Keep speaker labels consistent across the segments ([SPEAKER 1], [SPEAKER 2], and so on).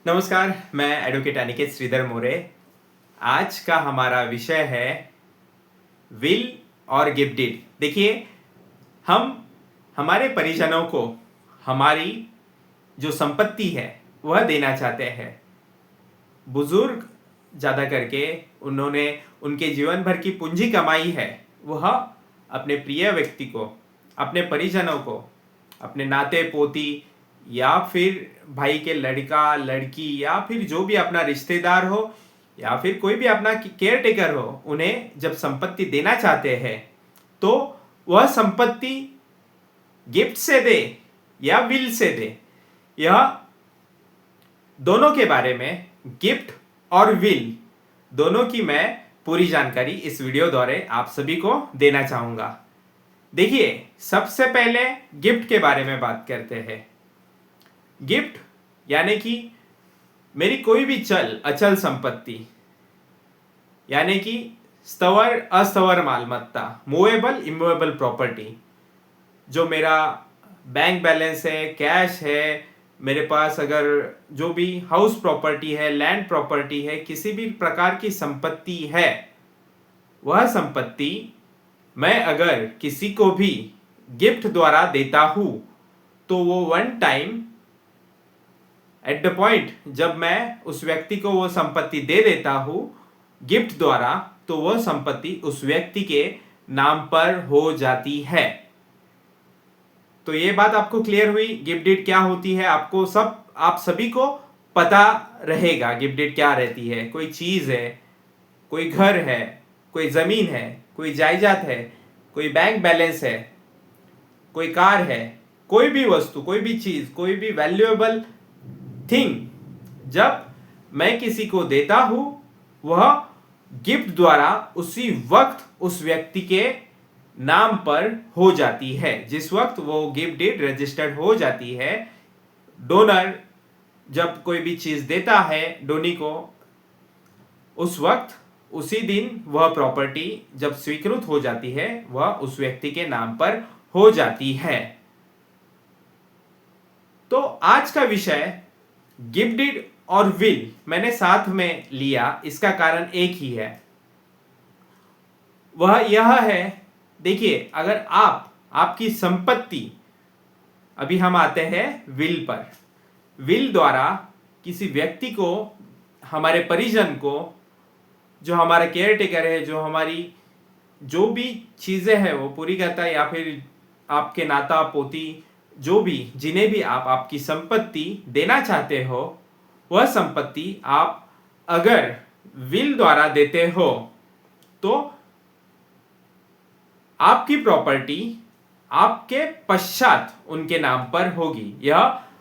[SPEAKER 1] नमस्कार, मैं एडवोकेट अनिकेत श्रीधर मोरे। आज का हमारा विषय है विल और गिफ्ट डीड। देखिए, हम हमारे परिजनों को हमारी जो संपत्ति है वह देना चाहते हैं। बुजुर्ग ज़्यादा करके उन्होंने उनके जीवन भर की पूंजी कमाई है, वह अपने प्रिय व्यक्ति को, अपने परिजनों को, अपने नाते पोती या फिर भाई के लड़का लड़की या फिर जो भी अपना रिश्तेदार हो या फिर कोई भी अपना केयर टेकर हो, उन्हें जब संपत्ति देना चाहते हैं तो वह संपत्ति गिफ्ट से दे या विल से दे। यह दोनों के बारे में, गिफ्ट और विल दोनों की मैं पूरी जानकारी इस वीडियो द्वारा आप सभी को देना चाहूंगा। देखिए, सबसे पहले गिफ्ट के बारे में बात करते हैं। गिफ्ट यानी कि मेरी कोई भी चल अचल संपत्ति, यानी कि स्थवर अस्थवर मालमत्ता, मूवेबल इमूवेबल प्रॉपर्टी, जो मेरा बैंक बैलेंस है, कैश है, मेरे पास अगर जो भी हाउस प्रॉपर्टी है, लैंड प्रॉपर्टी है, किसी भी प्रकार की संपत्ति है, वह संपत्ति मैं अगर किसी को भी गिफ्ट द्वारा देता हूं तो वो one time at the point जब मैं उस व्यक्ति को वो संपत्ति दे देता हूं गिफ्ट द्वारा, तो वह संपत्ति उस व्यक्ति के नाम पर हो जाती है। तो ये बात आपको क्लियर हुई, गिफ्ट डीड क्या होती है। आप सभी को पता रहेगा गिफ्ट डीड क्या रहती है। कोई चीज है, कोई घर है, कोई जमीन है, कोई जायदाद है, कोई बैंक बैलेंस है, कोई कार है, कोई भी वस्तु, कोई भी चीज, कोई भी वैल्यूएबल थिंग जब मैं किसी को देता हूं, वह गिफ्ट द्वारा उसी वक्त उस व्यक्ति के नाम पर हो जाती है। जिस वक्त वो गिफ्ट डीड रजिस्टर्ड हो जाती है, डोनर जब कोई भी चीज देता है डोनी को, उस वक्त उसी दिन वह प्रॉपर्टी जब स्वीकृत हो जाती है, वह उस व्यक्ति के नाम पर हो जाती है। तो आज का विषय गिफ्ट डीड और विल मैंने साथ में लिया, इसका कारण एक ही है, वह यह है। देखिए, अगर आपकी संपत्ति, अभी हम आते हैं विल पर। विल द्वारा किसी व्यक्ति को, हमारे परिजन को, जो हमारा केयर टेकर है, जो हमारी जो भी चीजें हैं वो पूरी करता है, या फिर आपके नाता पोती जो भी, जिन्हें भी आपकी संपत्ति देना चाहते हो, वह संपत्ति आप अगर विल द्वारा देते हो तो आपकी प्रॉपर्टी आपके पश्चात उनके नाम पर होगी। यह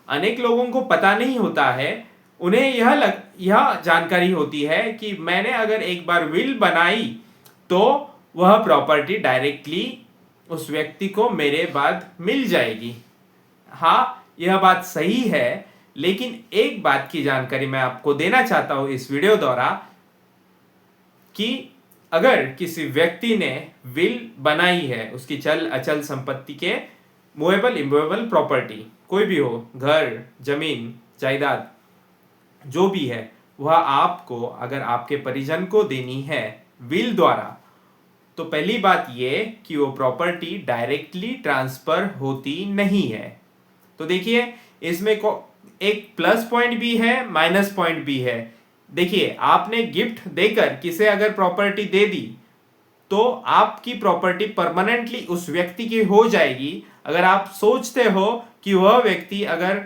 [SPEAKER 1] अनेक लोगों को पता नहीं होता है। उन्हें यह जानकारी होती है कि मैंने अगर एक बार विल बनाई तो वह प्रॉपर्टी डायरेक्टली उस व्यक्ति को मेरे बाद मिल जाएगी। हाँ, यह बात सही है, लेकिन एक बात की जानकारी मैं आपको देना चाहता हूं इस वीडियो द्वारा कि अगर किसी व्यक्ति ने विल बनाई है, उसकी चल अचल संपत्ति के, मूवेबल इमूवेबल प्रॉपर्टी कोई भी हो, घर, जमीन, जायदाद जो भी है, वह आपको अगर आपके परिजन को देनी है विल द्वारा, तो पहली बात यह कि वो प्रॉपर्टी डायरेक्टली ट्रांसफर होती नहीं है। तो देखिए, इसमें को एक प्लस पॉइंट भी है, माइनस पॉइंट भी है। देखिए, आपने गिफ्ट देकर किसे अगर प्रॉपर्टी दे दी तो आपकी प्रॉपर्टी परमानेंटली उस व्यक्ति की हो जाएगी। अगर आप सोचते हो कि वह व्यक्ति अगर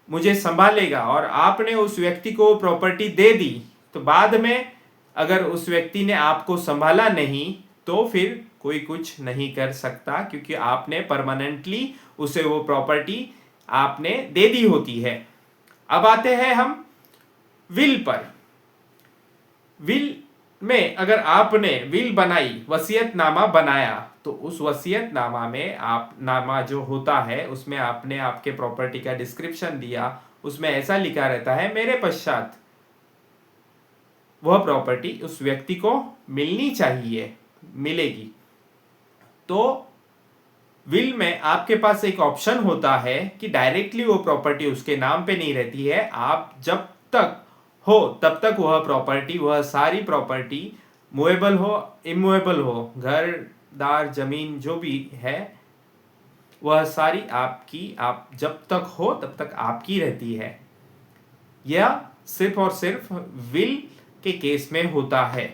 [SPEAKER 1] मुझे संभालेगा और आपने उस व्यक्ति को प्रॉपर्टी दे दी, तो बाद में अगर उस व्यक्ति ने आपको संभाला नहीं तो फिर कोई कुछ नहीं कर सकता, क्योंकि आपने परमानेंटली उसे वो प्रॉपर्टी आपने दे दी होती है। अब आते हैं हम विल पर। विल में अगर आपने विल बनाई, वसीयतनामा बनाया, तो उस वसीयतनामा में आप नामा जो होता है उसमें आपने आपके प्रॉपर्टी का डिस्क्रिप्शन दिया। उसमें ऐसा लिखा रहता है, मेरे पश्चात वह प्रॉपर्टी उस व्यक्ति को मिलनी चाहिए, मिलेगी। तो विल में आपके पास एक ऑप्शन होता है कि डायरेक्टली वो प्रॉपर्टी उसके नाम पे नहीं रहती है। आप जब तक हो तब तक वह प्रॉपर्टी, वह सारी प्रॉपर्टी मूवेबल हो इमूवेबल हो, घर दार जमीन जो भी है वह सारी आपकी, आप जब तक हो तब तक आपकी रहती है। यह सिर्फ और सिर्फ विल के केस में होता है।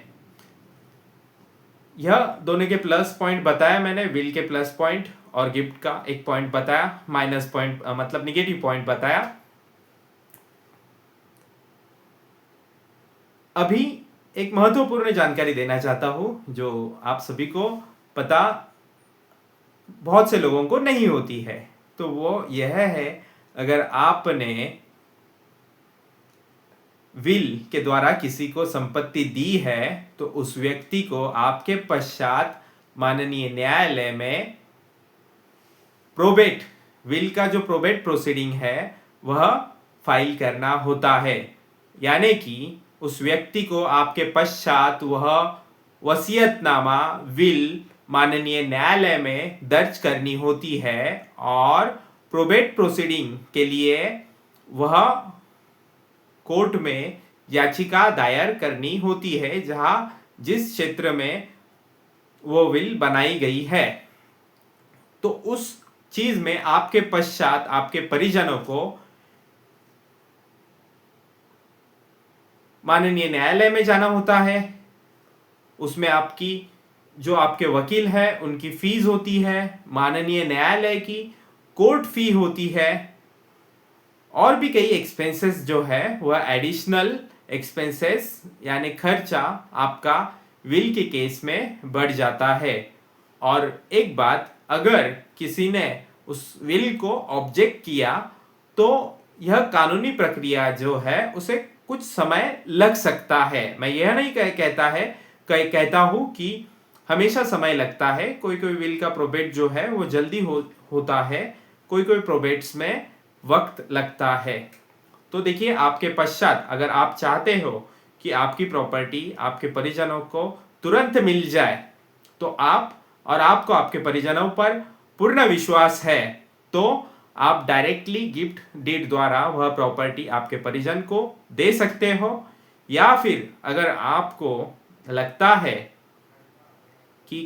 [SPEAKER 1] यह दोनों के प्लस पॉइंट बताया मैंने, विल के प्लस पॉइंट और गिफ्ट का एक पॉइंट बताया, माइनस पॉइंट मतलब निगेटिव पॉइंट बताया। अभी एक महत्वपूर्ण जानकारी देना चाहता हूं जो आप सभी को पता बहुत से लोगों को नहीं होती है, तो वो यह है, अगर आपने विल के द्वारा किसी को संपत्ति दी है तो उस व्यक्ति को आपके पश्चात माननीय न्यायालय में प्रोबेट, विल का जो प्रोबेट प्रोसीडिंग है वह फाइल करना होता है। यानी कि उस व्यक्ति को आपके पश्चात वह वसीयतनामा विल माननीय न्यायालय में दर्ज करनी होती है और प्रोबेट प्रोसीडिंग के लिए वह कोर्ट में याचिका दायर करनी होती है जहां जिस क्षेत्र में वो विल बनाई गई है। तो उस चीज में आपके पश्चात आपके परिजनों को माननीय न्यायालय में जाना होता है। उसमें आपकी जो आपके वकील है उनकी फीस होती है, माननीय न्यायालय की कोर्ट फी होती है, और भी कई एक्सपेंसेस जो है वह एडिशनल एक्सपेंसेस यानी खर्चा आपका विल के केस में बढ़ जाता है। और एक बात, अगर किसी ने उस विल को ऑब्जेक्ट किया तो यह कानूनी प्रक्रिया जो है उसे कुछ समय लग सकता है। मैं यह नहीं कहता हूं कि हमेशा समय लगता है, कोई कोई विल का प्रोबेट जो है वो जल्दी होता है, कोई कोई प्रोबेट्स में वक्त लगता है। तो देखिए, आपके पश्चात अगर आप चाहते हो कि आपकी प्रॉपर्टी आपके परिजनों को तुरंत मिल जाए, तो आपको आपके परिजनों पर पूर्ण विश्वास है, तो आप डायरेक्टली गिफ्ट डीड द्वारा वह प्रॉपर्टी आपके परिजन को दे सकते हो। या फिर अगर आपको लगता है कि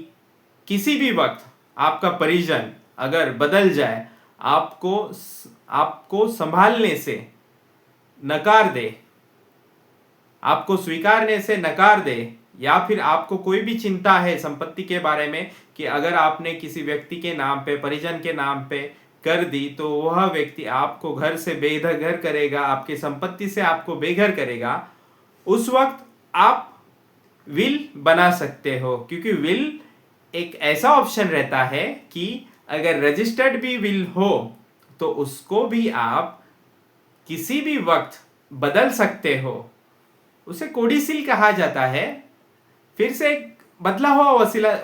[SPEAKER 1] किसी भी वक्त आपका परिजन अगर बदल जाए, आपको संभालने से नकार दे, आपको स्वीकारने से नकार दे, या फिर आपको कोई भी चिंता है संपत्ति के बारे में कि अगर आपने किसी व्यक्ति के नाम पे, परिजन के नाम पे कर दी तो वह व्यक्ति आपको घर से बेघर करेगा, आपकी संपत्ति से आपको बेघर करेगा, उस वक्त आप विल बना सकते हो। क्योंकि विल एक ऐसा ऑप्शन रहता है कि अगर रजिस्टर्ड भी विल हो तो उसको भी आप किसी भी वक्त बदल सकते हो। उसे कोडिसिल कहा जाता है। फिर से एक बदला हुआ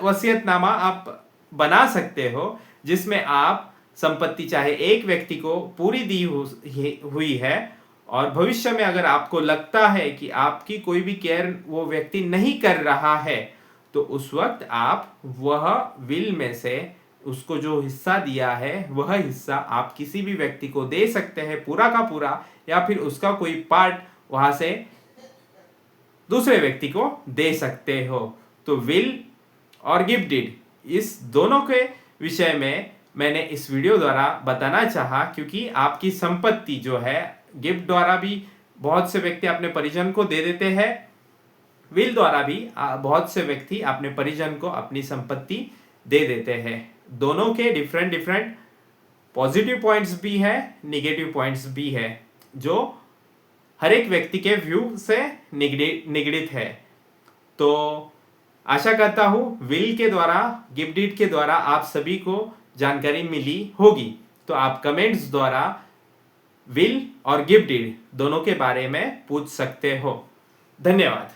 [SPEAKER 1] वसीयतनामा आप बना सकते हो जिसमें आप संपत्ति चाहे एक व्यक्ति को पूरी दी हुई है, और भविष्य में अगर आपको लगता है कि आपकी कोई भी केयर वो व्यक्ति नहीं कर रहा है, तो उस वक्त आप वह विल में से उसको जो हिस्सा दिया है वह हिस्सा आप किसी भी व्यक्ति को दे सकते हैं, पूरा का पूरा, या फिर उसका कोई पार्ट वहां से दूसरे व्यक्ति को दे सकते हो। तो विल और गिफ्ट डीड, इस दोनों के विषय में मैंने इस वीडियो द्वारा बताना चाहा, क्योंकि आपकी संपत्ति जो है गिफ्ट द्वारा भी बहुत से व्यक्ति अपने परिजन को दे देते हैं, विल द्वारा भी बहुत से व्यक्ति अपने परिजन को अपनी संपत्ति दे देते हैं। दोनों के डिफरेंट पॉजिटिव पॉइंट्स भी है, नेगेटिव पॉइंट्स भी है, जो हर एक व्यक्ति के व्यू से निगड़ित है। तो आशा करता हूं विल के द्वारा, गिफ्ट डीड के द्वारा आप सभी को जानकारी मिली होगी। तो आप कमेंट्स द्वारा विल और गिफ्ट डीड दोनों के बारे में पूछ सकते हो। धन्यवाद।